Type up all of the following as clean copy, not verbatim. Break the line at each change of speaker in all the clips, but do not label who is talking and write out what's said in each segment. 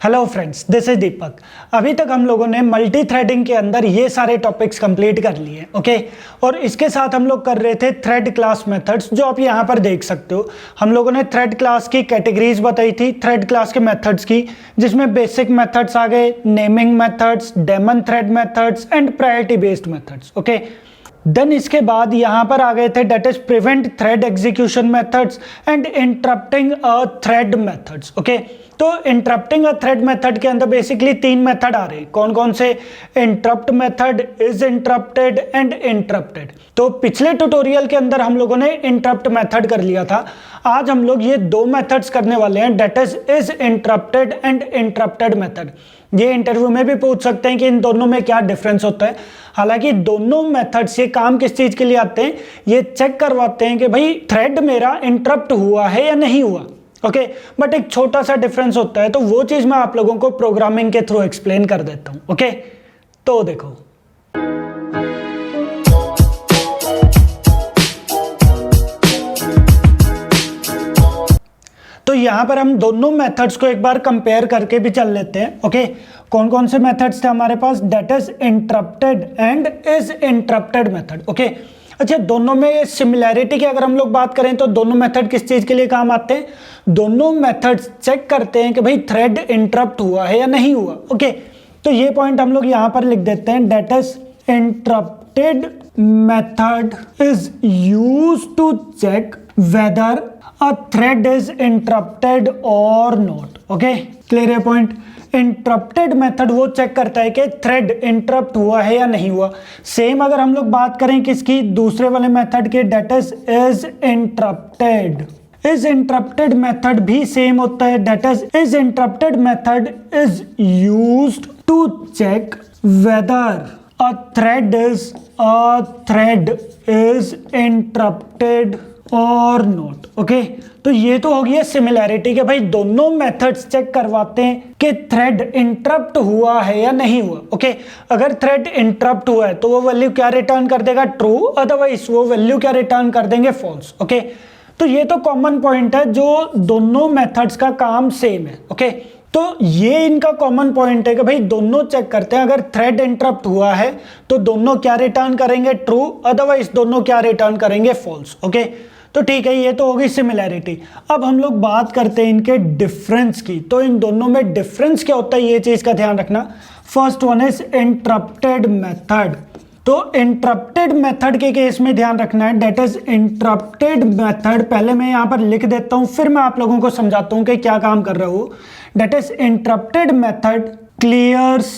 Hello friends, this is दीपक। अभी तक हम लोगों ने मल्टी थ्रेडिंग के अंदर ये सारे टॉपिक्स कंप्लीट कर लिए, ओके। और इसके साथ हम लोग कर रहे थे थ्रेड क्लास मेथड्स, जो आप यहाँ पर देख सकते हो। हम लोगों ने थ्रेड क्लास की कैटेगरीज बताई थी, थ्रेड क्लास के मेथड्स की, जिसमें बेसिक मेथड्स आ गए, naming methods, daemon thread methods and priority based methods, okay. Then इसके बाद यहाँ पर आ गए थे that is prevent thread execution methods and interrupting a thread methods, okay. तो इंटरप्टिंग अ थ्रेड मेथड के अंदर बेसिकली तीन मेथड आ रहे हैं। कौन कौन से? Interrupt method, is interrupted and interrupted. तो पिछले ट्यूटोरियल के अंदर हम लोगों ने इंटरप्ट मेथड कर लिया था। आज हम लोग ये दो मेथड्स करने वाले हैं, that is interrupted and interrupted method. ये इंटरव्यू में भी पूछ सकते हैं कि इन दोनों में क्या डिफरेंस होता है। हालांकि दोनों मेथड्स ये काम किस चीज के लिए आते हैं, ये चेक करवाते हैं कि भाई थ्रेड मेरा इंटरप्ट हुआ है या नहीं हुआ, ओके। बट एक छोटा सा डिफरेंस होता है, तो वो चीज मैं आप लोगों को प्रोग्रामिंग के थ्रू एक्सप्लेन कर देता हूं, ओके। तो देखो, तो यहां पर हम दोनों मेथड्स को एक बार कंपेयर करके भी चल लेते हैं, ओके। कौन कौन से मेथड्स थे हमारे पास? That is interrupted and is interrupted method, okay. अच्छा, दोनों में सिमिलैरिटी की अगर हम लोग बात करें तो दोनों मेथड किस चीज के लिए काम आते हैं? दोनों मेथड्स चेक करते हैं कि भाई थ्रेड इंटरप्ट हुआ है या नहीं हुआ, ओके। तो ये पॉइंट हम लोग यहां पर लिख देते हैं, that is interrupted method is used to check whether a thread is interrupted or not, okay, clear है पॉइंट। इंटरप्टेड मेथड वो चेक करता है कि थ्रेड इंटरप्ट हुआ है या नहीं हुआ। सेम अगर हम लोग बात करें किसकी, दूसरे वाले मेथड के, that is interrupted. Is interrupted method भी सेम होता है, that is interrupted method is used to check whether a thread is interrupted और नोट, ओके। तो ये तो हो गया सिमिलैरिटी के भाई दोनों मेथड्स चेक करवाते हैं कि थ्रेड इंटरप्ट हुआ है या नहीं हुआ, ओके। अगर थ्रेड इंटरप्ट हुआ है तो वो वैल्यू क्या रिटर्न कर देगा? ट्रू। अदरवाइज वो वैल्यू क्या रिटर्न कर देंगे? False, okay. तो ये तो कॉमन पॉइंट है, जो दोनों मेथड्स का काम सेम है, ओके। तो ये इनका कॉमन पॉइंट है कि भाई दोनों चेक करते हैं अगर थ्रेड इंटरप्ट हुआ है तो दोनों क्या रिटर्न करेंगे? ट्रू। अदरवाइज दोनों क्या रिटर्न करेंगे? False, okay. तो ठीक है, ये तो होगी सिमिलैरिटी। अब हम लोग बात करते हैं इनके डिफरेंस की। तो इन दोनों में डिफरेंस क्या होता है, ये चीज का ध्यान रखना। First one is interrupted method. तो इंटरप्टेड मेथड के केस में ध्यान रखना है, डेट इज इंटरप्टेड मेथड। पहले मैं यहां पर लिख देता हूं, फिर मैं आप लोगों को समझाता हूं कि क्या काम कर रहा हूं। That is interrupted method clears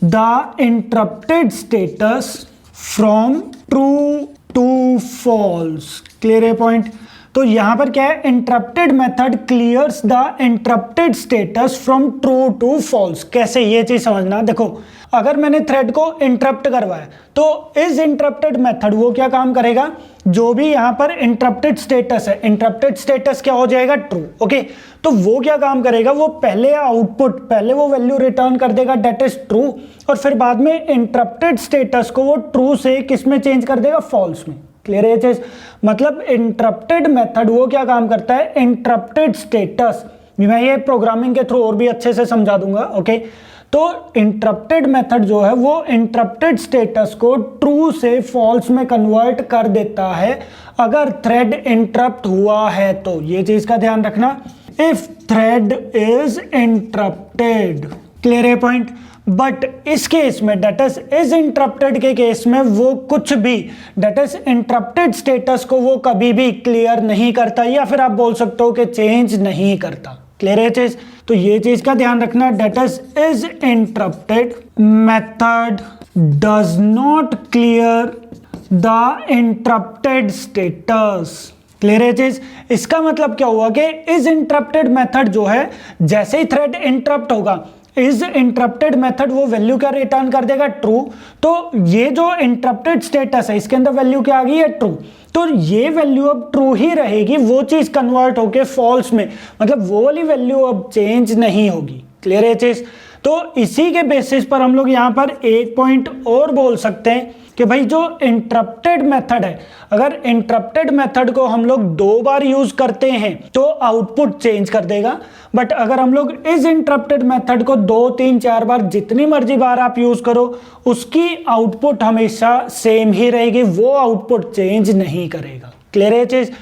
the interrupted status from true to false. Clear है पॉइंट। तो यहां पर क्या है, interrupted method clears the interrupted status from true to false. कैसे, ये चीज समझना। देखो, अगर मैंने थ्रेड को इंटरप्ट करवाया तो इज इंटरप्टेड मेथड वो क्या काम करेगा? जो भी यहां पर इंटरप्टेड स्टेटस है, इंटरप्टेड स्टेटस क्या हो जाएगा? True, okay. तो वो क्या काम करेगा? वो पहले आउटपुट, पहले वो वैल्यू रिटर्न कर देगा डेट इज ट्रू, और फिर बाद में इंटरप्टेड स्टेटस को वो ट्रू से किस में चेंज कर देगा? फॉल्स में। क्लियर है चीज? मतलब इंटरप्टेड मेथड वो क्या काम करता है? इंटरप्टेड स्टेटस, मैं ये प्रोग्रामिंग के थ्रू और भी अच्छे से समझा दूंगा, ओके। तो इंटरप्टेड मेथड जो है वो इंटरप्टेड स्टेटस को ट्रू से फॉल्स में कन्वर्ट कर देता है अगर थ्रेड इंटरप्ट हुआ है। तो ये चीज का ध्यान रखना, if thread is interrupted. Clear है पॉइंट। बट इस केस में डेट इज इंटरप्टेड के केस में वो कुछ भी डेट इज इंटरप्टेड स्टेटस को वो कभी भी क्लियर नहीं करता, या फिर आप बोल सकते हो कि चेंज नहीं करता। क्लियर है चीज? तो ये चीज का ध्यान रखना, that is interrupted method does not clear the interrupted status. Clear है चीज? इसका मतलब क्या हुआ कि इज इंटरप्टेड मेथड जो है, जैसे ही थ्रेड इंटरप्ट होगा, इज इंटरप्टेड मेथड वो वैल्यू क्या रिटर्न कर देगा? ट्रू। तो ये जो इंटरप्टेड स्टेटस है, इसके अंदर वैल्यू क्या आ गई है? ट्रू। तो ये वैल्यू अब ट्रू ही रहेगी, वो चीज कन्वर्ट होके फॉल्स में, मतलब वो वाली वैल्यू अब चेंज नहीं होगी। क्लियर है चीज? तो इसी के बेसिस पर हम लोग यहाँ पर एक पॉइंट और बोल सकते हैं कि भाई जो इंटरप्टेड मेथड है, अगर इंटरप्टेड मेथड को हम लोग 2 बार यूज करते हैं तो आउटपुट चेंज कर देगा, बट अगर हम लोग इस इंटरप्टेड मेथड को 2, 3, 4 बार जितनी मर्जी बार आप यूज करो उसकी आउटपुट हमेशा सेम ही रहेगी, वो आउटपुट चेंज नहीं करेगा। क्लियर है चीज?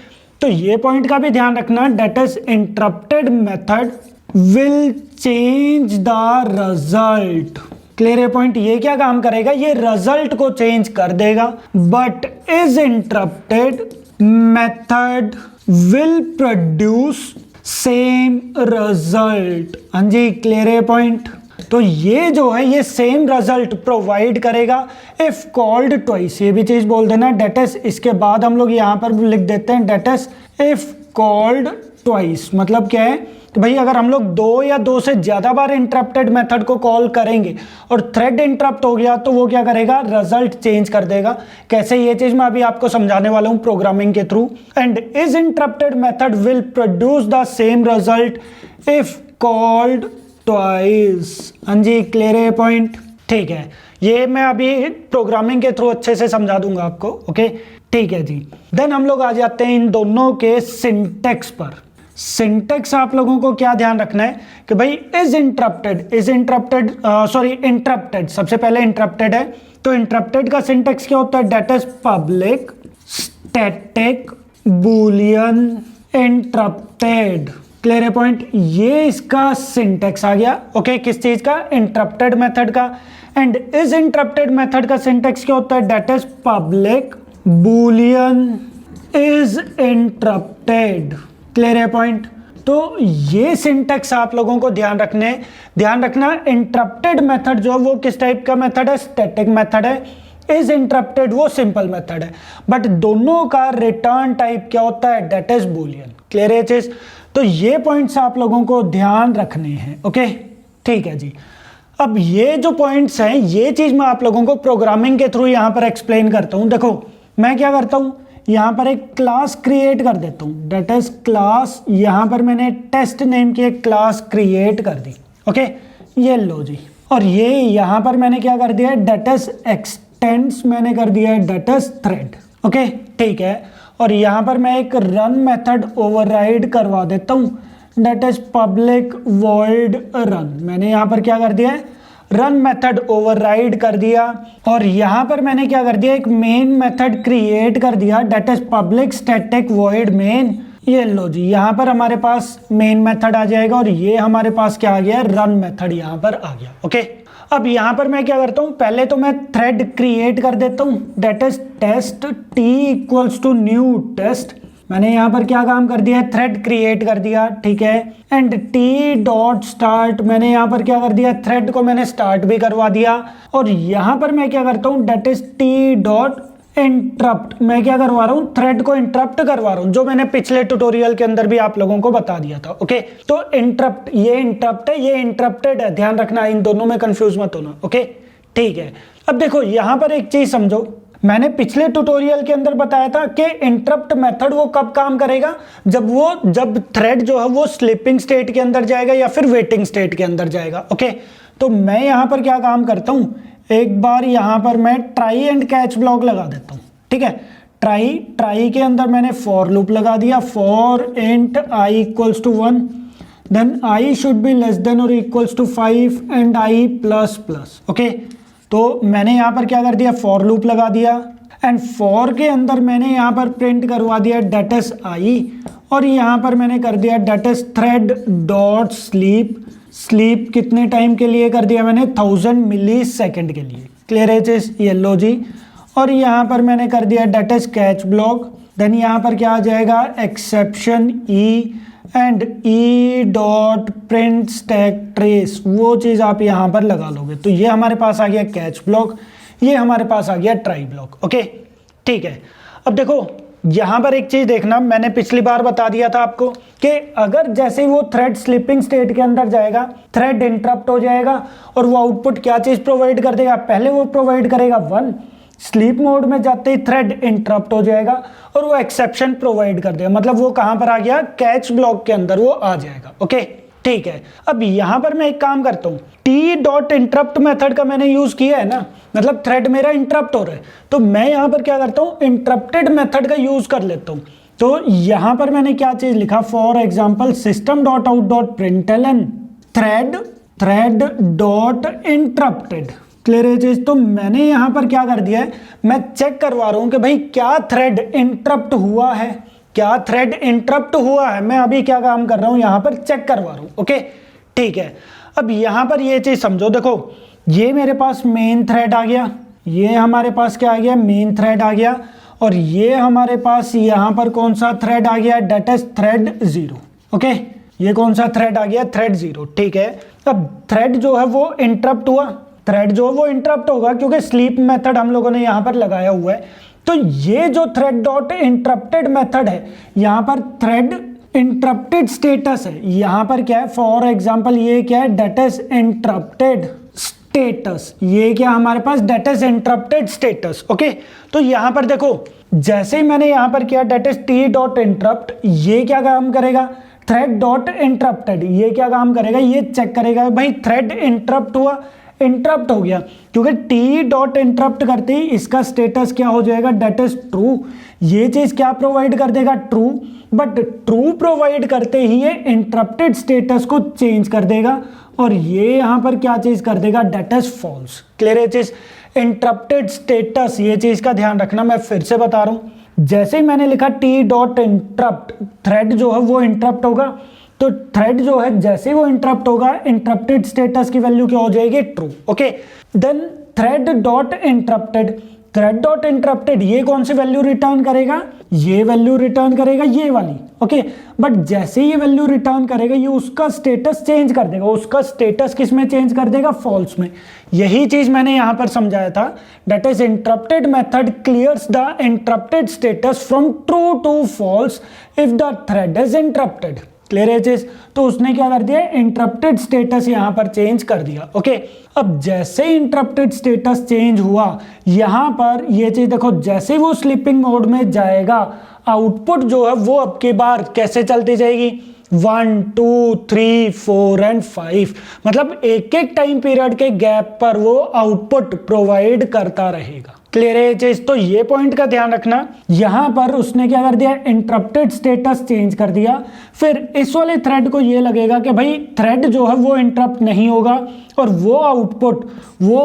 तो ये पॉइंट का भी ध्यान रखना, that is interrupted method will change the result. Clear है पॉइंट? ये क्या काम करेगा, ये रिजल्ट को चेंज कर देगा, but is interrupted method will produce same result. हाँ जी, क्लियर है पॉइंट? तो ये जो है ये सेम रिजल्ट प्रोवाइड करेगा इफ कॉल्ड ट्वाइस। ये भी चीज बोल देना, डेट इज, इसके बाद हम लोग यहां पर लिख देते हैं that is if called twice. मतलब क्या है कि भाई अगर हम लोग 2 या 2 से ज्यादा बार इंटरप्टेड मेथड को कॉल करेंगे और थ्रेड इंटरप्ट हो गया तो वो क्या करेगा, रिजल्ट चेंज कर देगा। कैसे, ये चीज मैं अभी आपको समझाने वाला हूं प्रोग्रामिंग के through. And is interrupted method will produce the same result if called twice. हाँ जी, क्लियर है पॉइंट? ठीक है, ये मैं अभी प्रोग्रामिंग के थ्रू अच्छे से समझा दूंगा आपको। ओके, ठीक है जी। देन हम लोग आ जाते हैं इन दोनों के सिंटेक्स पर। सिंटेक्स आप लोगों को क्या ध्यान रखना है कि भाई इंटरप्टेड, सबसे पहले इंटरप्टेड है तो इंटरप्टेड का सिंटेक्स क्या होता है, that is public static boolean interrupted. Clear है पॉइंट? ये इसका सिंटेक्स आ गया। ओके, किस चीज का, इंटरप्टेड मेथड का। एंड इस इंटरप्टेड मेथड का सिंटेक्स क्या होता है, that is public boolean is interrupted. Clear है पॉइंट? तो ये सिंटेक्स आप लोगों को ध्यान रखना। इंटरप्टेड मेथड जो है वो किस टाइप का मेथड है, स्टैटिक मेथड है। इज इंटरप्टेड वो सिंपल मेथड है, बट दोनों का रिटर्न टाइप क्या होता है, डेट इज बूलियन। क्लियर है चीज? तो ये पॉइंट्स आप लोगों को ध्यान रखने हैं। ओके, ठीक है जी। अब ये जो पॉइंट्स हैं ये चीज मैं आप लोगों को प्रोग्रामिंग के थ्रू यहां पर एक्सप्लेन करता हूं। देखो मैं क्या करता हूं, यहां पर एक क्लास क्रिएट कर देता हूं, डेट इज क्लास। यहां पर मैंने टेस्ट नेम की एक क्लास क्रिएट कर दी। ओके, ये लो जी। और ये यहां पर मैंने क्या कर दिया है, डेट इज एक्सटेंड्स मैंने कर दिया है डेट इज थ्रेड। ओके, ठीक है। और यहां पर मैं एक रन मेथड ओवरराइड करवा देता हूं, that is public void run. मैंने यहां पर क्या कर दिया है, रन मेथड ओवरराइड कर दिया। और यहां पर मैंने क्या कर दिया, एक मेन मेथड क्रिएट कर दिया, that is public static void main. ये लो जी, यहां पर हमारे पास मेन मेथड आ जाएगा और ये हमारे पास क्या आ गया, रन मेथड यहां पर आ गया। ओके, अब यहां पर मैं क्या करता हूं, पहले तो मैं थ्रेड क्रिएट कर देता हूं, that is test T equals to new test. मैंने यहां पर क्या काम कर दिया है, थ्रेड क्रिएट कर दिया। ठीक है, एंड टी डॉट स्टार्ट, मैंने यहां पर क्या कर दिया, थ्रेड को मैंने स्टार्ट भी करवा दिया। और यहां पर मैं क्या करता हूं, that is T dot interrupt. मैं क्या करवा रहा हूं, थ्रेड को इंटरप्ट करवा रहा हूं, जो मैंने पिछले ट्यूटोरियल के अंदर भी आप लोगों को बता दिया था। ओके, तो इंटरप्ट, ये इंटरप्ट है, ये इंटरप्टेड है, ध्यान रखना, इन दोनों में कंफ्यूज मत होना। ओके, ठीक है। अब देखो यहां पर एक चीज समझो, मैंने पिछले ट्यूटोरियल के अंदर बताया था कि इंटरप्ट मेथड वो कब काम करेगा, जब थ्रेड जो है वो स्लीपिंग स्टेट के अंदर जाएगा या फिर वेटिंग स्टेट के अंदर जाएगा। ओके, तो मैं यहां पर क्या काम करता हूं, एक बार यहां पर मैं ट्राई एंड कैच ब्लॉक लगा देता हूं। ठीक है, ट्राई के अंदर मैंने फॉर लूप लगा दिया, for int i equals to 1, then i should be less than और equals to 5 and i plus plus. Okay, तो मैंने यहां पर क्या कर दिया, फॉर लूप लगा दिया एंड फॉर के अंदर मैंने यहां पर प्रिंट करवा दिया डेट इज आई, और यहां पर मैंने कर दिया that is thread dot sleep. Sleep कितने टाइम के लिए कर दिया मैंने, 1000 मिली सेकेंड के लिए। क्लियर है चीज, येलो जी। और यहां पर मैंने कर दिया that is catch block, then यहां पर क्या आ जाएगा, exception E and E dot print stack trace, वो चीज आप यहां पर लगा लोगे। तो ये हमारे पास आ गया कैच ब्लॉक, ये हमारे पास आ गया ट्राई ब्लॉक। ओके, ठीक है। अब देखो यहां पर एक चीज देखना, मैंने पिछली बार बता दिया था आपको कि अगर जैसे ही वो थ्रेड स्लीपिंग स्टेट के अंदर जाएगा, थ्रेड इंटरप्ट हो जाएगा और वो आउटपुट क्या चीज प्रोवाइड कर देगा, पहले वो प्रोवाइड करेगा 1, स्लीप मोड में जाते ही थ्रेड इंटरप्ट हो जाएगा और वो एक्सेप्शन प्रोवाइड कर देगा, मतलब वो कहां पर आ गया, कैच ब्लॉक के अंदर वो आ जाएगा। ओके, ठीक है, अब यहां पर मैं एक काम करता हूं, टी डॉट इंटरप्ट मेथड का मैंने यूज किया है ना, मतलब थ्रेड मेरा इंटरप्ट हो रहा है, तो मैं यहां पर क्या करता हूं, इंटरप्टेड मेथड का यूज कर लेता हूं। तो यहां पर मैंने क्या चीज लिखा, for example system dot out dot println thread dot interrupted. Clear है चीज। तो मैंने यहां पर क्या कर दिया है, मैं चेक करवा रहा हूं कि भाई क्या थ्रेड इंटरप्ट हुआ है, क्या थ्रेड इंटरप्ट हुआ है। मैं अभी क्या काम कर रहा हूं, यहां पर चेक करवा रहा हूं। ओके ठीक है, अब यहां पर ये चीज समझो, देखो ये मेरे पास मेन थ्रेड आ गया, ये हमारे पास क्या आ गया, मेन थ्रेड आ गया, और ये हमारे पास यहां पर कौन सा थ्रेड आ गया, डेट इज थ्रेड 0। ओके, ये कौन सा थ्रेड आ गया, थ्रेड 0। ठीक है, अब थ्रेड जो है वो इंटरप्ट हुआ, थ्रेड जो है वो इंटरप्ट होगा क्योंकि स्लीप मेथड हम लोगों ने यहां पर लगाया हुआ है। तो ये जो थ्रेड डॉट इंटरप्टेड मेथड है, यहां पर थ्रेड इंटरप्टेड स्टेटस है, यहां पर क्या है, फॉर एग्जांपल ये क्या है, डेट इज इंटरप्टेड स्टेटस, ये क्या हमारे पास, that is interrupted status. Okay, तो यहां पर देखो जैसे ही मैंने यहां पर किया that is T dot interrupt, ये क्या काम करेगा, थ्रेड डॉट इंटरप्टेड, ये क्या काम करेगा, ये चेक करेगा भाई थ्रेड इंटरप्ट हुआ, इंटरप्ट हो गया, क्योंकि टी डॉट इंटरप्ट करते ही इसका स्टेटस क्या हो जाएगा, डेट इज ट्रू। ये चीज क्या प्रोवाइड कर देगा, ट्रू, बट ट्रू प्रोवाइड करते ही ये इंटरप्टेड स्टेटस को चेंज कर देगा, और ये यहां पर क्या चीज कर देगा, डेट इज फॉल्स। क्लियर है चीज, इंटरप्टेड स्टेटस, ये चीज का ध्यान रखना, मैं फिर से बता रहा हूं, जैसे ही मैंने लिखा टी डॉट इंटरप्ट, थ्रेड जो है वो इंटरप्ट होगा, तो थ्रेड जो है जैसे वो इंटरप्ट होगा, इंटरप्टेड स्टेटस की वैल्यू क्या हो जाएगी, true. Okay, then thread dot interrupted, thread dot interrupted ये कौन सी वैल्यू रिटर्न करेगा, ये वैल्यू रिटर्न करेगा, ये वाली। ओके, बट जैसे ये वैल्यू रिटर्न करेगा, ये उसका स्टेटस चेंज कर देगा, उसका स्टेटस किस में चेंज कर देगा, फॉल्स में। यही चीज मैंने यहां पर समझाया था, that is interrupted method clears the interrupted status from true to false if the thread is interrupted. Clear है चीज, तो उसने क्या कर दिया, इंटरप्टेड स्टेटस यहां पर चेंज कर दिया। ओके, अब जैसे इंटरप्टेड स्टेटस चेंज हुआ, यहां पर ये चीज देखो, जैसे वो स्लीपिंग मोड में जाएगा, आउटपुट जो है वो अब की बार कैसे चलती जाएगी, 1 2 3 4 एंड 5, मतलब एक एक टाइम पीरियड के गैप पर वो आउटपुट प्रोवाइड करता रहेगा। क्लियर है चीज, तो ये पॉइंट का ध्यान रखना, यहां पर उसने क्या कर दिया, इंटरप्टेड स्टेटस चेंज कर दिया, फिर इस वाले थ्रेड को ये लगेगा कि भाई थ्रेड जो है वो इंटरप्ट नहीं होगा, और वो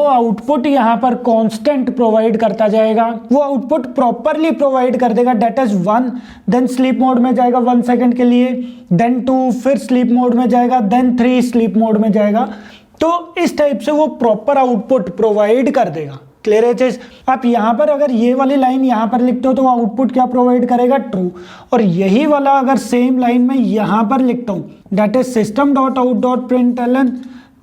आउटपुट यहां पर कांस्टेंट प्रोवाइड करता जाएगा, वो आउटपुट प्रॉपरली प्रोवाइड कर देगा, that is 1, then sleep mode में जाएगा 1 सेकंड के लिए, देन 2, फिर स्लीप मोड में जाएगा, देन 3 स्लीप मोड में जाएगा। तो इस टाइप से वो प्रॉपर आउटपुट प्रोवाइड कर देगा। क्लियर है चीज, आप यहां पर अगर ये वाली लाइन यहां पर लिखते हो तो आउटपुट क्या प्रोवाइड करेगा, ट्रू, और यही वाला अगर सेम लाइन में यहां पर लिखता हूं, that is system dot out dot println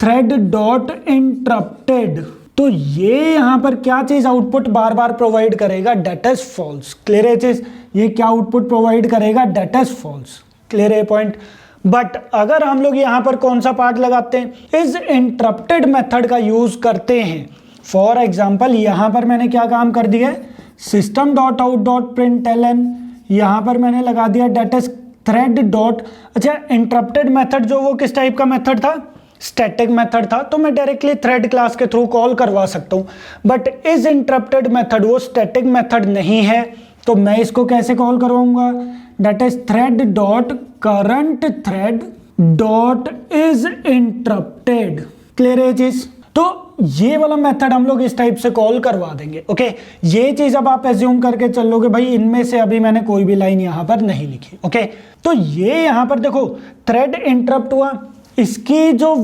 thread dot interrupted, तो ये यहां पर क्या चीज आउटपुट बार बार प्रोवाइड करेगा, डेट इज फॉल्स। क्लियर है चीज, ये क्या आउटपुट प्रोवाइड करेगा, डेट इज फॉल्स। क्लियर है पॉइंट। बट अगर हम लोग यहां पर कौन सा पार्ट लगाते हैं, इस इंटरप्टेड मेथड का यूज करते हैं, फॉर एग्जाम्पल यहां पर मैंने क्या काम कर दिया, system dot out dot println, यहां पर मैंने लगा दिया डेट इज थ्रेड डॉट, अच्छा इंटरप्टेड मेथड जो वो किस टाइप का मेथड था, स्टैटिक मेथड था, तो मैं डायरेक्टली थ्रेड क्लास के थ्रू कॉल करवा सकता हूं, बट इज इंटरप्टेड मेथड वो स्टैटिक मेथड नहीं है, तो मैं इसको कैसे कॉल करवाऊंगा, that is thread dot current thread dot is interrupted. Clear है चीज, तो ये वाला मेथड हम लोग इस टाइप से कॉल करवा देंगे। ओके, ये चीज अब आप एज्यूम करके चलोगे भाई इनमें से अभी मैंने कोई भी लाइन यहां पर नहीं लिखी। ओके, तो ये यहां पर देखो थ्रेड इंटरप्ट हुआ, इसकी जो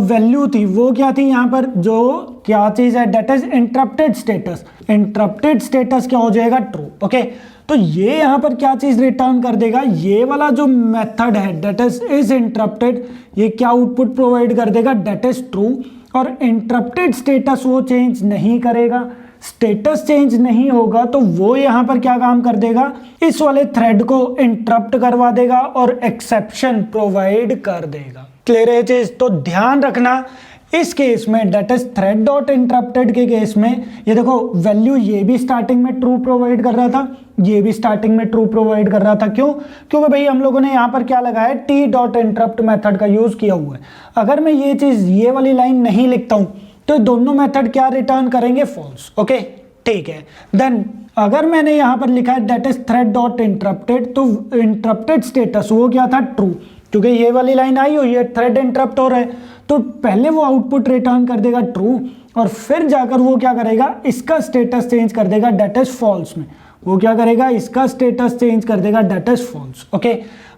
वैल्यू थी वो क्या थी, यहां पर जो क्या चीज है, that is interrupted status, interrupted status क्या हो जाएगा, ट्रू। ओके, तो ये यहां पर क्या चीज रिटर्न कर देगा, ये वाला जो मेथड है डेट इज इंटरप्टेड, ये क्या आउटपुट प्रोवाइड कर देगा, डेट इज ट्रू, और इंटरप्टेड स्टेटस वो चेंज नहीं करेगा, स्टेटस चेंज नहीं होगा, तो वो यहां पर क्या काम कर देगा, इस वाले थ्रेड को इंटरप्ट करवा देगा और एक्सेप्शन प्रोवाइड कर देगा। क्लियर है चीज, तो ध्यान रखना इस केस में that is thread dot interrupted के केस में ये देखो वैल्यू ये भी स्टार्टिंग में ट्रू प्रोवाइड कर रहा था, ये भी स्टार्टिंग में ट्रू प्रोवाइड कर रहा था। क्यों? क्योंकि भाई हम लोगों ने यहाँ पर क्या लगाया है, टी डॉट इंटरप्ट मेथड का यूज किया हुआ है। अगर मैं ये चीज ये वाली लाइन नहीं लिखता हूं तो दोनों मेथड क्या रिटर्न करेंगे, फॉल्स। ओके ठीक है। देन अगर मैंने यहाँ पर लिखा है that is thread dot interrupted, तो इंटरप्टेड स्टेटस वो क्या था, ट्रू, क्योंकि ये वाली लाइन आई हुई है थ्रेड इंटरप्ट हो रहा है, तो पहले वो आउटपुट रिटर्न कर देगा ट्रू और फिर जाकर वो क्या करेगा, इसका स्टेटस चेंज कर देगा डेट इज फॉल्स में। वो क्या करेगा, इसका स्टेटस चेंज कर देगा that is false. Okay,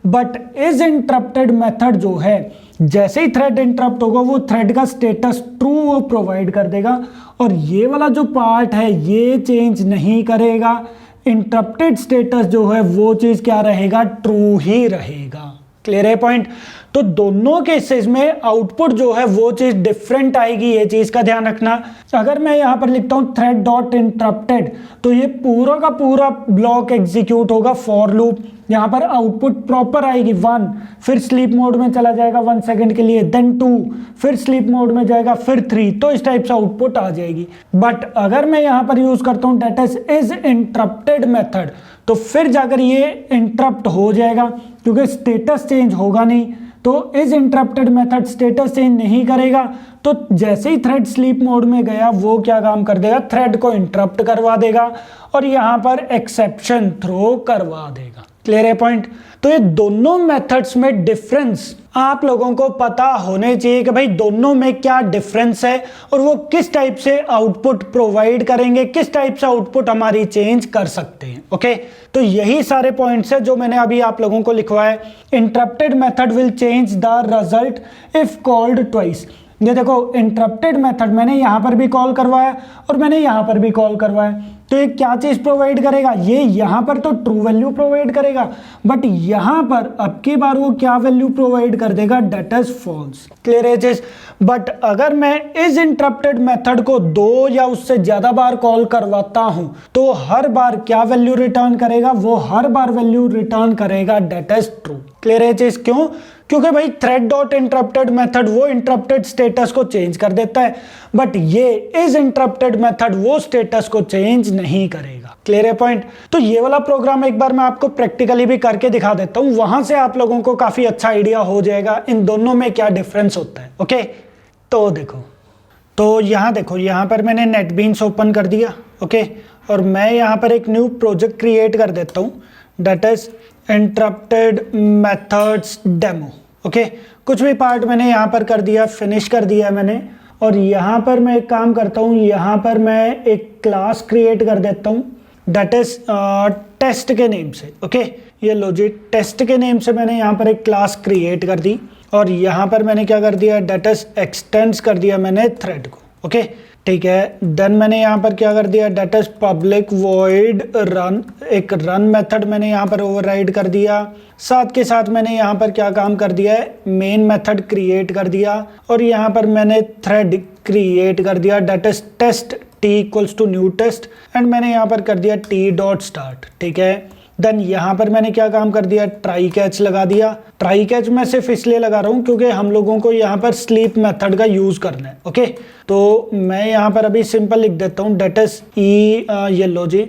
but is interrupted method जो है, जैसे ही थ्रेड इंटरप्ट होगा वो थ्रेड का स्टेटस ट्रू वो प्रोवाइड कर देगा और ये वाला जो पार्ट है ये चेंज नहीं करेगा। इंटरप्टेड स्टेटस जो है वो चीज क्या रहेगा, ट्रू ही रहेगा। क्लियर है पॉइंट? तो दोनों केसेस में आउटपुट जो है वो चीज डिफरेंट आएगी, ये चीज का ध्यान रखना। अगर मैं यहां पर लिखता हूं थ्रेड डॉट इंटरप्टेड, तो ये पूरा का पूरा ब्लॉक एग्जीक्यूट होगा फॉर लूप। यहां पर आउटपुट प्रॉपर आएगी 1, फिर स्लीप मोड में चला जाएगा 1 सेकंड के लिए, देन 2, फिर स्लीप मोड में जाएगा, फिर 3, तो इस टाइप से आउटपुट आ जाएगी। बट अगर मैं यहां पर यूज करता हूं डेट इज इंटरप्टेड मेथड, तो फिर जाकर ये इंटरप्ट हो जाएगा क्योंकि स्टेटस चेंज होगा नहीं। तो is interrupted method status change नहीं करेगा, तो जैसे ही थ्रेड स्लीप मोड में गया वो क्या काम कर देगा, थ्रेड को इंटरप्ट करवा देगा और यहां पर एक्सेप्शन थ्रो करवा देगा। क्लियर है पॉइंट? तो ये दोनों मेथड्स में डिफरेंस आप लोगों को पता होने चाहिए कि भाई दोनों में क्या डिफरेंस है और वो किस टाइप से आउटपुट प्रोवाइड करेंगे, किस टाइप से आउटपुट हमारी चेंज कर सकते हैं। ओके, तो यही सारे पॉइंट्स है जो मैंने अभी आप लोगों को लिखवाया। Interrupted method will change the result if called twice. ये देखो इंटरप्टेड मेथड मैंने यहां पर भी कॉल करवाया और मैंने यहां पर भी कॉल करवाया, तो ये क्या चीज प्रोवाइड करेगा, ये यहां पर तो ट्रू वैल्यू प्रोवाइड करेगा, बट यहां पर अब की बार वो क्या वैल्यू प्रोवाइड कर देगा, डेट इज फॉल्स। क्लियर है चीज? बट अगर मैं इस इंटरप्टेड मेथड को 2 या उससे ज्यादा बार कॉल करवाता हूं तो हर बार क्या वैल्यू रिटर्न करेगा, वो हर बार वैल्यू रिटर्न करेगा डेट इज ट्रू। क्लियर है चीज? क्यों? क्योंकि भाई थ्रेड डॉट इंटरप्टेड मेथड वो इंटरप्टेड स्टेटस को चेंज कर देता है, बट ये इज इंटरप्टेड मेथड वो स्टेटस को चेंज नहीं करेगा। क्लियर है पॉइंट? तो ये वाला प्रोग्राम एक बार मैं आपको प्रैक्टिकली भी करके दिखा देता हूं, वहां से आप लोगों को काफी अच्छा आइडिया हो जाएगा इन दोनों में क्या डिफरेंस होता है। ओके, तो देखो, तो यहां देखो, यहां पर मैंने नेटबीन्स ओपन कर दिया। ओके, और मैं यहां पर एक न्यू प्रोजेक्ट क्रिएट कर देता हूं, that is interrupted methods demo. Okay, कुछ भी पार्ट मैंने यहाँ पर कर दिया, फिनिश कर दिया मैंने, और यहाँ पर मैं एक काम करता हूँ, यहाँ पर मैं एक क्लास क्रिएट कर देता हूँ डेट इज टेस्ट के नेम से। ओके, ये लो जी, टेस्ट के नेम से मैंने यहाँ पर एक क्लास क्रिएट कर दी और यहाँ पर मैंने क्या कर दिया, डेट इज एक्सटेंड्स कर दिया मैंने थ्रेड को। ओके ठीक है, देन मैंने यहाँ पर क्या कर दिया, that is public void run, एक रन मेथड मैंने यहाँ पर ओवरराइड कर दिया। साथ के साथ मैंने यहाँ पर क्या काम कर दिया है, मेन मेथड क्रिएट कर दिया और यहाँ पर मैंने थ्रेड क्रिएट कर दिया that is test T equals to new test and मैंने यहाँ पर कर दिया टी डॉट स्टार्ट। ठीक है, देन यहाँ पर मैंने क्या काम कर दिया, ट्राई कैच लगा दिया। ट्राई कैच मैं सिर्फ इसलिए लगा रहा हूँ क्योंकि हम लोगों को यहाँ पर स्लीप मेथड का यूज करना है। ओके, तो मैं यहाँ पर अभी सिंपल लिख देता हूँ डेट इज ई, ये लो जी,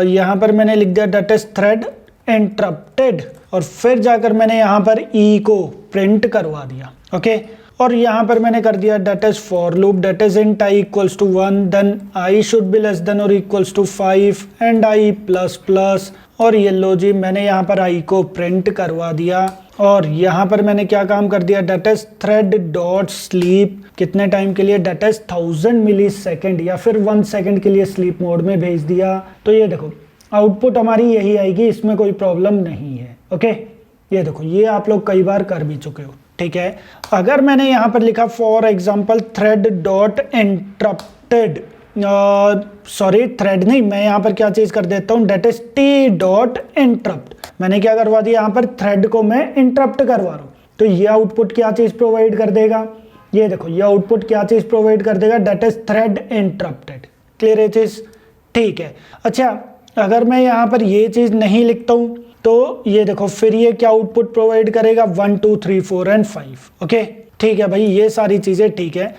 यहाँ पर मैंने लिख दिया डेट इज थ्रेड इंटरप्टेड और फिर जाकर मैंने यहाँ पर ई को प्रिंट करवा दिया। ओके, और यहाँ पर मैंने कर दिया that is for loop that is int i equals to 1, then i should be less than और equals to 5 and i plus plus, और ये लो जी, मैंने यहाँ पर आई को प्रिंट करवा दिया और यहाँ पर मैंने क्या काम कर दिया, that is thread dot sleep, कितने टाइम के लिए, डेट इज 1000 मिली सेकेंड या फिर 1 सेकेंड के लिए स्लीप मोड में भेज दिया। तो ये देखो आउटपुट हमारी यही आएगी, इसमें कोई प्रॉब्लम नहीं है। ओके, ये देखो, ये आप लोग कई बार कर भी चुके हो। ठीक है, अगर मैंने यहाँ पर लिखा for example thread dot interrupted, sorry thread नहीं, मैं यहाँ पर क्या चीज कर देता हूँ, that is T dot interrupt, मैंने क्या करवा दिया, यहाँ पर थ्रेड को मैं इंटरप्ट करवा रहा हूँ, तो ये आउटपुट क्या चीज प्रोवाइड कर देगा, ये देखो ये आउटपुट क्या चीज प्रोवाइड कर देगा, that is thread interrupted. Clear है चीज? ठीक है, अच्छा अगर मैं यहाँ पर ये चीज नहीं लिखता हूँ तो ये देखो फिर ये क्या आउटपुट प्रोवाइड करेगा 1 2 3 4 एंड 5। ओके ठीक है भाई, ये सारी चीजें ठीक है।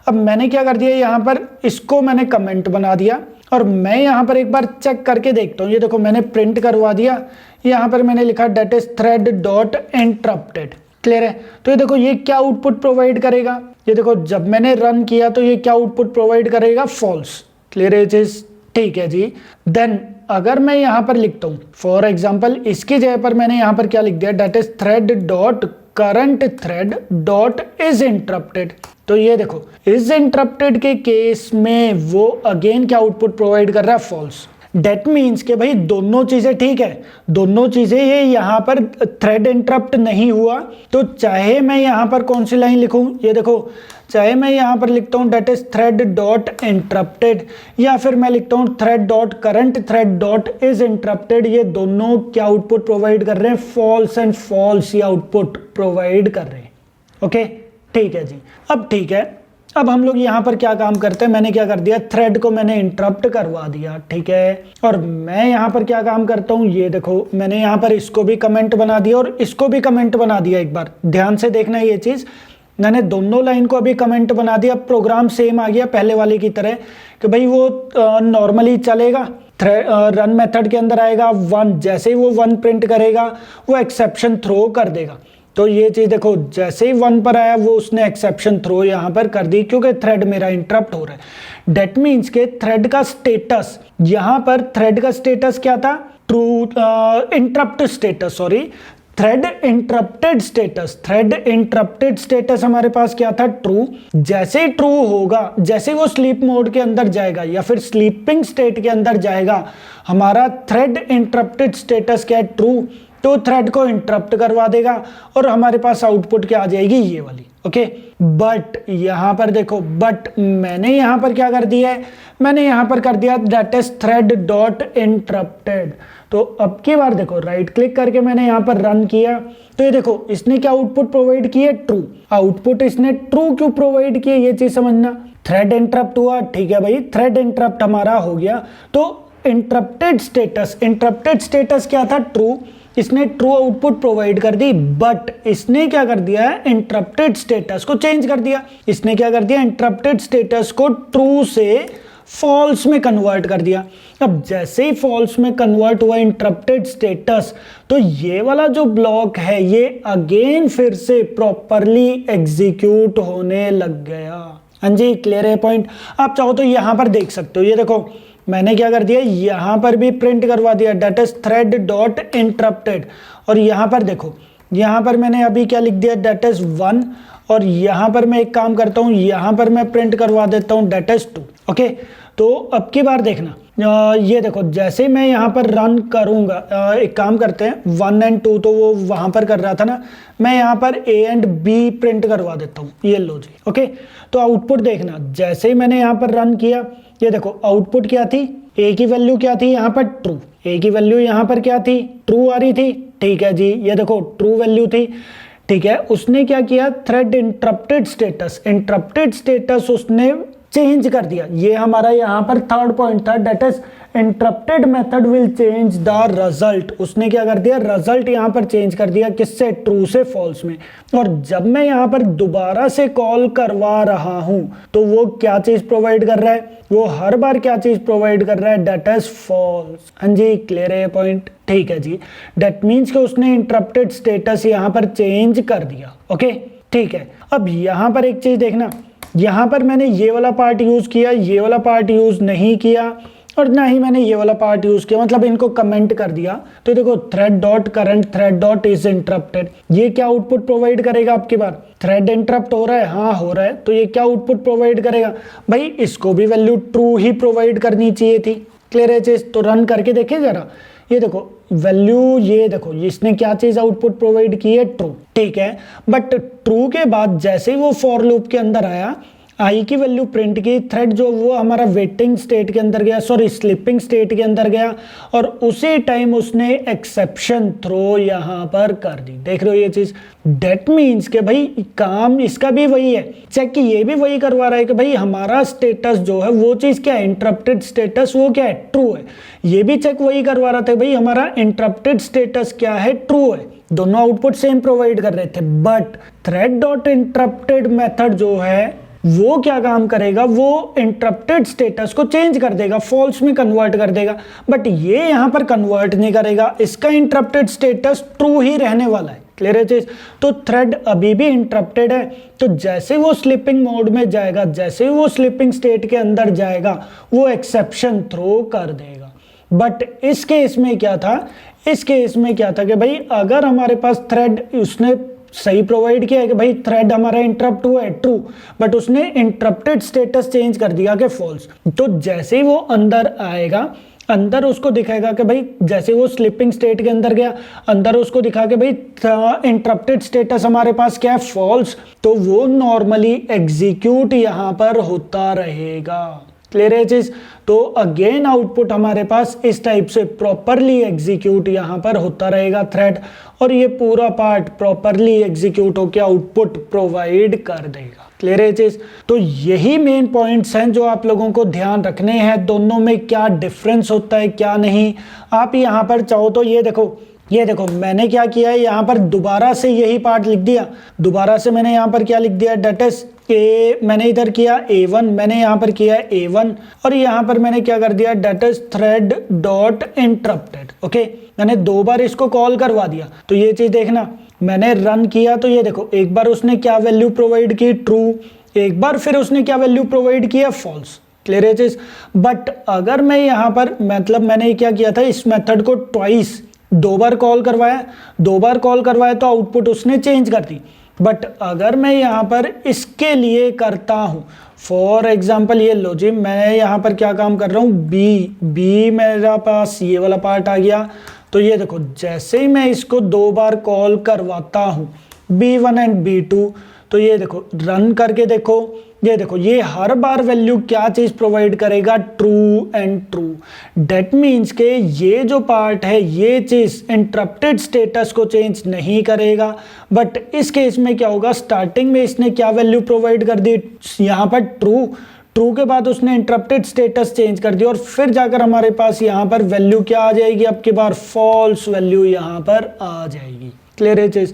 अब मैंने क्या कर दिया, यहाँ पर इसको मैंने कमेंट बना दिया और मैं यहाँ पर एक बार चेक करके देखता हूँ। ये देखो मैंने प्रिंट करवा दिया, यहाँ पर मैंने लिखा that is thread dot interrupted. Clear है? तो ये देखो ये क्या आउटपुट प्रोवाइड करेगा, ये देखो जब मैंने रन किया तो ये क्या आउटपुट प्रोवाइड करेगा, फॉल्स। क्लियर है चीज? ठीक है जी। देन अगर मैं यहाँ पर लिखता हूँ फॉर एग्जाम्पल, इसकी जगह पर मैंने यहाँ पर क्या लिख दिया, that is thread dot current thread dot is interrupted. तो ये देखो इज इंटरप्टेड के केस में वो अगेन क्या आउटपुट प्रोवाइड कर रहा है, फॉल्स। डेट मीन्स के भाई दोनों चीजें ठीक है, दोनों चीजें ये यहाँ पर थ्रेड इंटरप्ट नहीं हुआ, तो चाहे मैं यहाँ पर कौन सी लाइन लिखूं, ये देखो चाहे मैं यहाँ पर लिखता हूँ that is thread dot interrupted, या फिर मैं लिखता हूँ thread dot current thread dot is interrupted, ये दोनों क्या आउटपुट प्रोवाइड कर रहे हैं, फॉल्स एंड फॉल्स ये आउटपुट प्रोवाइड कर रहे हैं। ओके ठीक है जी। अब ठीक है, अब हम लोग यहाँ पर क्या काम करते हैं, मैंने क्या कर दिया, थ्रेड को मैंने इंटरप्ट करवा दिया। ठीक है, और मैं यहाँ पर क्या काम करता हूँ, ये देखो मैंने यहाँ पर इसको भी कमेंट बना दिया और इसको भी कमेंट बना दिया। एक बार ध्यान से देखना ये चीज, मैंने दोनों लाइन को अभी कमेंट बना दिया। प्रोग्राम सेम आ गया पहले वाले की तरह कि भाई वो नॉर्मली चलेगा, रन मेथड के अंदर आएगा 1, जैसे ही वो 1 प्रिंट करेगा वो एक्सेप्शन थ्रो कर देगा। तो ये चीज देखो जैसे ही 1 पर आया वो उसने एक्सेप्शन थ्रो यहाँ पर कर दी क्योंकि थ्रेड मेरा इंटरप्ट हो रहा है। डेट मीन्स के थ्रेड का स्टेटस, यहाँ पर थ्रेड का स्टेटस क्या था, true, interrupt status, sorry thread interrupted status, thread interrupted status हमारे पास क्या था, ट्रू। जैसे ही ट्रू होगा, जैसे ही वो स्लीप मोड के अंदर जाएगा या फिर स्लीपिंग स्टेट के अंदर जाएगा, हमारा थ्रेड इंटरप्टेड स्टेटस क्या है, ट्रू, तो थ्रेड को इंटरप्ट करवा देगा और हमारे पास आउटपुट क्या आ जाएगी, ये वाली। ओके बट यहाँ पर देखो, बट मैंने यहाँ पर क्या कर दिया है, मैंने यहाँ पर कर दिया that is thread dot interrupted. तो अब की बार देखो राइट क्लिक करके मैंने यहाँ पर रन किया तो ये देखो इसने क्या आउटपुट प्रोवाइड किया, ट्रू। आउटपुट इसने ट्रू क्यों प्रोवाइड किया, ये चीज समझना। थ्रेड इंटरप्ट हुआ, ठीक है भाई, थ्रेड इंटरप्ट हमारा हो गया, तो इंटरप्टेड स्टेटस, इंटरप्टेड स्टेटस क्या था, ट्रू, इसने ट्रू आउटपुट प्रोवाइड कर दी। बट इसने क्या कर दिया है, इंटरप्टेड स्टेटस को चेंज कर दिया। इसने क्या कर दिया, इंटरप्टेड स्टेटस को ट्रू से फॉल्स में कन्वर्ट कर दिया। अब जैसे ही फॉल्स में कन्वर्ट हुआ इंटरप्टेड स्टेटस, तो ये वाला जो ब्लॉक है ये अगेन फिर से प्रॉपरली एग्जीक्यूट होने लग गया। हाँ जी, क्लियर है पॉइंट? आप चाहो तो यहां पर देख सकते हो, ये देखो मैंने क्या कर दिया, यहां पर भी प्रिंट करवा दिया that is thread dot interrupted, और यहां पर देखो, यहां पर मैंने अभी क्या लिख दिया, डेट इज 1, और यहां पर मैं एक काम करता हूं, यहां पर मैं प्रिंट करवा देता हूं डेट इज 2। ओके, तो अब की बार देखना, ये देखो जैसे मैं यहाँ पर रन करूंगा, एक काम करते हैं 1 एंड 2 तो वो वहां पर कर रहा था ना, मैं यहाँ पर A एंड B प्रिंट करवा देता हूँ, ये लो जी। ओके, तो आउटपुट देखना, जैसे ही मैंने यहाँ पर रन किया, ये देखो आउटपुट क्या थी, A की वैल्यू क्या थी यहाँ पर, ट्रू। A की वैल्यू यहाँ पर क्या थी, ट्रू आ रही थी, ठीक है जी, ये देखो ट्रू वैल्यू थी, ठीक है। उसने क्या किया, thread interrupted status, interrupted status उसने चेंज कर दिया। ये हमारा यहाँ पर थर्ड पॉइंट था, that is interrupted method will change the result. उसने क्या कर दिया, रिजल्ट यहाँ पर चेंज कर दिया, किससे, ट्रू से फॉल्स में। और जब मैं यहाँ पर दोबारा से कॉल करवा रहा हूँ तो वो क्या चीज प्रोवाइड कर रहा है, वो हर बार क्या चीज प्रोवाइड कर रहा है, डेट इज फॉल्स। हाँ जी, क्लियर है पॉइंट? ठीक है जी, डेट मीन्स कि उसने इंटरप्टेड स्टेटस यहाँ पर चेंज कर दिया। ओके ठीक है, अब यहाँ पर एक चीज देखना, यहाँ पर मैंने ये वाला पार्ट यूज किया, ये वाला पार्ट यूज नहीं किया, और ना ही मैंने ये वाला पार्ट यूज किया, मतलब इनको कमेंट कर दिया। तो देखो thread dot current thread dot is interrupted, ये क्या आउटपुट प्रोवाइड करेगा आपकी बार, थ्रेड इंटरप्ट हो रहा है, हाँ हो रहा है, तो ये क्या आउटपुट प्रोवाइड करेगा भाई, इसको भी वैल्यू ट्रू ही प्रोवाइड करनी चाहिए थी। क्लियर है चीज? तो रन करके देखिए जरा, ये देखो वैल्यू, ये देखो इसने क्या चीज आउटपुट प्रोवाइड की है, ट्रू। ठीक है, बट ट्रू के बाद जैसे ही वो फॉर लूप के अंदर आया, आई की वैल्यू प्रिंट की, थ्रेड जो वो हमारा वेटिंग स्टेट के अंदर गया, सॉरी स्लीपिंग स्टेट के अंदर गया, और उसी टाइम उसने एक्सेप्शन थ्रो यहां पर कर दी। देख रहे हो ये चीज, डेट मीन्स के भाई काम इसका भी वही है, चेक कि ये भी वही करवा रहा है कि भाई हमारा स्टेटस जो है वो चीज क्या है, इंटरप्टेड स्टेटस वो क्या है, ट्रू है। ये भी चेक वही करवा रहा था भाई हमारा इंटरप्टेड स्टेटस क्या है, ट्रू है। दोनों आउटपुट सेम प्रोवाइड कर रहे थे, but thread dot interrupted method जो है वो क्या काम करेगा, वो इंटरप्टेड स्टेटस को चेंज कर देगा, फॉल्स में कन्वर्ट कर देगा, बट ये यहां पर कन्वर्ट नहीं करेगा, इसका इंटरप्टेड स्टेटस ट्रू ही रहने वाला है। क्लियर है चीज? तो थ्रेड अभी भी इंटरप्टेड है, तो जैसे वो स्लीपिंग मोड में जाएगा, जैसे वो स्लीपिंग स्टेट के अंदर जाएगा, वो एक्सेप्शन थ्रो कर देगा। बट इस केस में क्या था, इस केस में क्या था कि भाई अगर हमारे पास थ्रेड उसने सही प्रोवाइड किया है कि भाई थ्रेड हमारा इंटरप्ट हुआ है, ट्रू, बट उसने इंटरप्टेड स्टेटस चेंज कर दिया कि फॉल्स, तो जैसे ही वो अंदर आएगा, अंदर उसको दिखाएगा कि भाई जैसे वो स्लीपिंग स्टेट के अंदर गया, अंदर उसको दिखा कि भाई इंटरप्टेड स्टेटस हमारे पास क्या है, फॉल्स, तो वो नॉर्मली एग्जीक्यूट यहां पर होता रहेगा। क्लियर है चीज? तो अगेन आउटपुट हमारे पास इस टाइप से प्रॉपरली एग्जीक्यूट यहां पर होता रहेगा थ्रेड, और ये पूरा पार्ट प्रॉपरली एग्जीक्यूट होकर आउटपुट प्रोवाइड कर देगा। क्लियर है चीज? तो यही मेन पॉइंट्स हैं जो आप लोगों को ध्यान रखने हैं, दोनों में क्या डिफरेंस होता है क्या नहीं। आप यहां पर चाहो तो ये देखो मैंने क्या किया है, यहाँ पर दोबारा से यही पार्ट लिख दिया, दोबारा से मैंने यहाँ पर क्या लिख दिया, डेट इज ए, मैंने इधर किया A1, मैंने यहाँ पर किया A1, और यहाँ पर मैंने क्या कर दिया, that is thread dot interrupted. Okay, मैंने 2 बार इसको कॉल करवा दिया। तो ये चीज देखना, मैंने रन किया तो ये देखो, एक बार उसने क्या वैल्यू प्रोवाइड की, ट्रू, एक बार फिर उसने क्या वैल्यू प्रोवाइड किया, फॉल्स। क्लियर है चीज? बट अगर मैं यहाँ पर मतलब मैंने क्या किया था, इस मेथड को ट्वाइस 2 बार कॉल करवाया, 2 बार कॉल करवाया तो आउटपुट उसने चेंज कर दी। बट अगर मैं यहाँ पर इसके लिए करता हूँ, फॉर एग्जाम्पल ये लो जी, मैं यहाँ पर क्या काम कर रहा हूँ, बी मेरा पास ये वाला पार्ट आ गया। तो ये देखो, जैसे ही मैं इसको 2 बार कॉल करवाता हूँ B1 एंड B2, तो ये देखो रन करके देखो, ये देखो ये हर बार वैल्यू क्या चीज प्रोवाइड करेगा, true and true. That means के ये जो पार्ट है ये चीज इंटरप्टेड स्टेटस को चेंज नहीं करेगा। बट इस केस में क्या होगा, स्टार्टिंग में इसने क्या वैल्यू प्रोवाइड कर दी, यहाँ पर ट्रू, ट्रू के बाद उसने इंटरप्टेड स्टेटस चेंज कर दिया, और फिर जाकर हमारे पास यहाँ पर वैल्यू क्या आ जाएगी, अब की बार फॉल्स वैल्यू यहाँ पर आ जाएगी। क्लियर है चीज?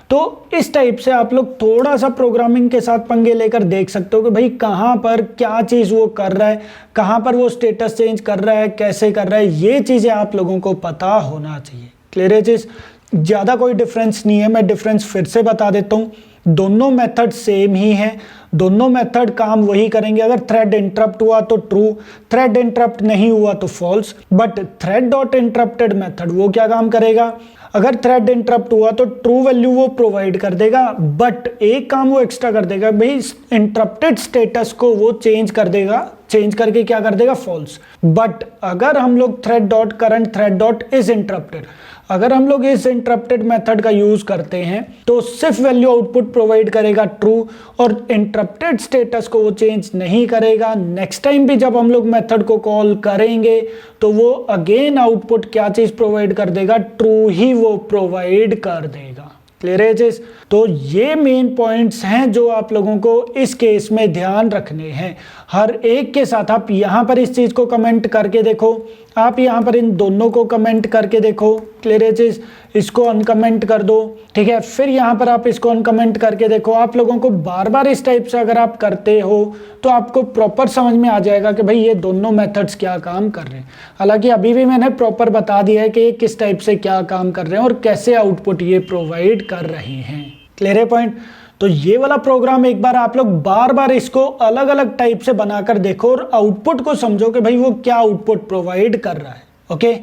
तो इस टाइप से आप लोग थोड़ा सा प्रोग्रामिंग के साथ पंगे लेकर देख सकते हो कि भाई कहाँ पर क्या चीज़ वो कर रहा है, कहाँ पर वो स्टेटस चेंज कर रहा है, कैसे कर रहा है, ये चीज़ें आप लोगों को पता होना चाहिए। क्लियर है चीज़? ज़्यादा कोई डिफरेंस नहीं है, मैं डिफरेंस फिर से बता देता हूँ। दोनों मेथड सेम ही है, दोनों मेथड काम वही करेंगे। अगर थ्रेड इंटरप्ट हुआ तो ट्रू, थ्रेड इंटरप्ट नहीं हुआ तो false. But thread dot interrupted method वो क्या काम करेगा, अगर थ्रेड इंटरप्ट हुआ तो ट्रू वैल्यू वो प्रोवाइड कर देगा, बट एक काम वो एक्स्ट्रा कर देगा, भाई इंटरप्टेड स्टेटस को वो चेंज कर देगा, चेंज करके क्या कर देगा, फॉल्स। बट अगर हम लोग thread dot current thread dot is interrupted, अगर हम लोग इस इंटरप्टेड मेथड का यूज करते हैं तो सिर्फ वैल्यू आउटपुट प्रोवाइड करेगा ट्रू, और इंटरप्टेड स्टेटस को वो चेंज नहीं करेगा। नेक्स्ट टाइम भी जब हम लोग मेथड को कॉल करेंगे तो वो अगेन आउटपुट क्या चीज प्रोवाइड कर देगा, ट्रू ही वो प्रोवाइड कर देगा। क्लियर है चीज? तो ये मेन पॉइंट्स हैं जो आप लोगों को इस केस में ध्यान रखने हैं। हर एक के साथ आप यहाँ पर इस चीज को कमेंट करके देखो, आप यहाँ पर इन दोनों को कमेंट करके देखो। क्लियर है चीज? इसको अनकमेंट कर दो, ठीक है, फिर यहाँ पर आप इसको अनकमेंट करके देखो। आप लोगों को बार बार इस टाइप से अगर आप करते हो तो आपको प्रॉपर समझ में आ जाएगा कि भाई ये दोनों मेथड्स क्या काम कर रहे हैं। हालांकि अभी भी मैंने प्रॉपर बता दिया है कि ये किस टाइप से क्या काम कर रहे हैं और कैसे आउटपुट ये प्रोवाइड कर रहे हैं। क्लियर है पॉइंट? तो ये वाला प्रोग्राम एक बार आप लोग बार बार इसको अलग अलग टाइप से बनाकर देखो और आउटपुट को समझो कि भाई वो क्या आउटपुट प्रोवाइड कर रहा है। ओके,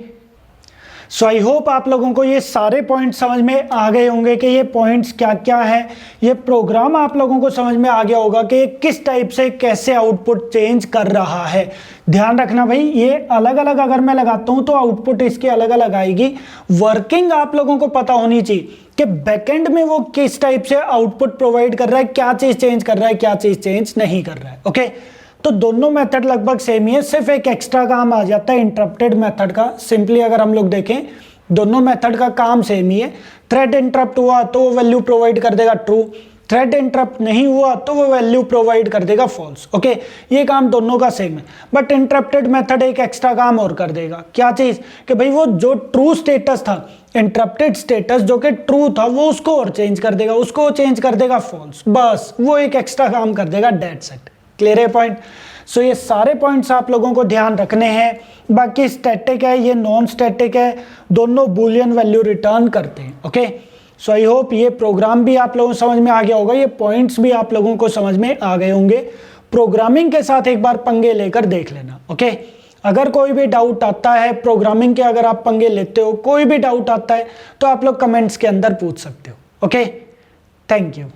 सो आई होप आप लोगों को ये सारे पॉइंट्स समझ में आ गए होंगे कि ये पॉइंट्स क्या क्या है। ये प्रोग्राम आप लोगों को समझ में आ गया होगा कि किस टाइप से कैसे आउटपुट चेंज कर रहा है। ध्यान रखना भाई, ये अलग अलग अगर मैं लगाता हूं तो आउटपुट इसकी अलग अलग आएगी। वर्किंग आप लोगों को पता होनी चाहिए कि बैकएंड में वो किस टाइप से आउटपुट प्रोवाइड कर रहा है, क्या चीज चेंज कर रहा है, क्या चीज चेंज नहीं कर रहा है। ओके, तो दोनों मेथड लगभग सेम ही है, सिर्फ एक एक्स्ट्रा काम आ जाता है इंटरप्टेड मेथड का। सिंपली अगर हम लोग देखें दोनों मेथड का काम सेम ही है। थ्रेड इंटरप्ट हुआ तो वो वैल्यू प्रोवाइड कर देगा ट्रू, थ्रेड इंटरप्ट नहीं हुआ तो वो वैल्यू प्रोवाइड कर देगा फॉल्स। ओके, ये काम दोनों का सेम है, बट इंटरप्टेड मेथड एक एक्स्ट्रा काम और कर देगा। क्या चीज कि भाई वो जो ट्रू स्टेटस था, इंटरप्टेड स्टेटस जो कि ट्रू था, वो उसको और चेंज कर देगा, उसको चेंज कर देगा फॉल्स। बस वो एक एक्स्ट्रा काम कर देगा, डेट सेट। क्लियर है पॉइंट? सो ये सारे पॉइंट्स आप लोगों को ध्यान रखने हैं। बाकी स्टैटिक है, ये नॉन स्टैटिक है, दोनों बूलियन वैल्यू रिटर्न करते हैं। ओके, सो आई होप ये प्रोग्राम भी आप लोगों को समझ में आ गया होगा, ये पॉइंट्स भी आप लोगों को समझ में आ गए होंगे। प्रोग्रामिंग के साथ एक बार पंगे लेकर देख लेना। ओके, अगर कोई भी डाउट आता है प्रोग्रामिंग के, अगर आप पंगे लेते हो, कोई भी डाउट आता है तो आप लोग कमेंट्स के अंदर पूछ सकते हो। Okay, thank you.